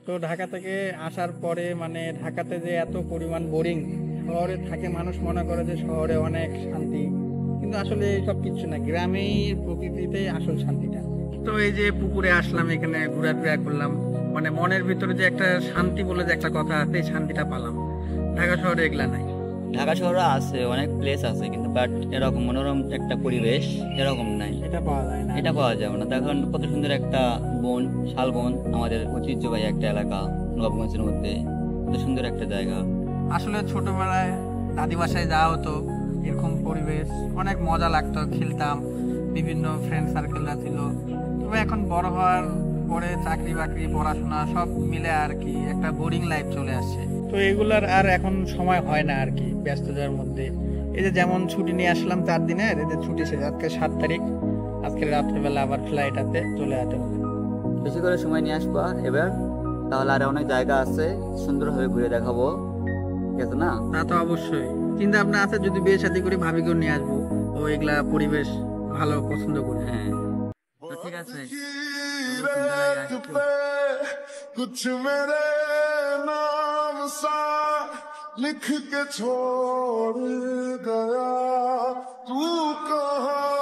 তো ঢাকা থেকে আসার পরে মানে ঢাকাতে যে এত পরিমাণ বোরিং, শহরে থাকে মানুষ মনে করে যে শহরে অনেক শান্তি, কিন্তু আসলে সব কিছু না, গ্রামেই প্রকৃতিতেই আসল শান্তিটা। তো এই যে পুকুরে আসলাম, এখানে ঘোরাফেরা করলাম, মানে মনের ভিতরে যে একটা শান্তি বলে যে একটা কথা আছে, এই শান্তিটা পেলাম। ঢাকা শহরে এগুলা নাই। ঢাকা শহরে আছে অনেক প্লেস আছে, কিন্তু বাট এরকম মনোরম একটা পরিবেশ এরকম নাই। এটা পাওয়া যায় না। এটা পাওয়া যাবে না। দেখুন কত সুন্দর একটা বন, শালবন, আমাদের ঐতিহ্যবাহী একটা এলাকা নবাবগঞ্জের মধ্যে, কত সুন্দর একটা জায়গা। আসলে ছোটবেলায় দাদি বাসায় যাওয়া হতো, এরকম পরিবেশ অনেক মজা লাগতো, খেলতাম, বিভিন্ন ফ্রেন্ড সার্কেলরা ছিল। তবে এখন বড় হওয়ার পরে চাকরি বাকরি পড়াশোনা সব মিলে আর কি একটা বোরিং লাইফ চলে আসছে। তো এগুলার আর এখন সময় হয় না আর কি, ব্যস্ততার মধ্যে। এই যে যেমন ছুটি নিয়ে আসলাম 4 দিনের, এদের ছুটি শেষ, আজকে 7 তারিখ, আজকে রাত্রেবেলা আবার ফ্লাইট আছে, চলে যেতে হবে। বেশি করে সময় নিয়ে আসবা এবার, তাহলে আর অনেক জায়গা আছে, সুন্দরভাবে ঘুরে দেখাবো, ঠিক আছে না? তা তো অবশ্যই, চিন্তা ভাবনা আছে যদি বিয়ে শাদী করে ভাবিকেও নিয়ে আসবো, ও এগুলা পরিবেশ ভালো পছন্দ করি। হ্যাঁ, তো ঠিক আছে। कुछ मेरे नाम सा लिख के छोड़ गया, तू कहाँ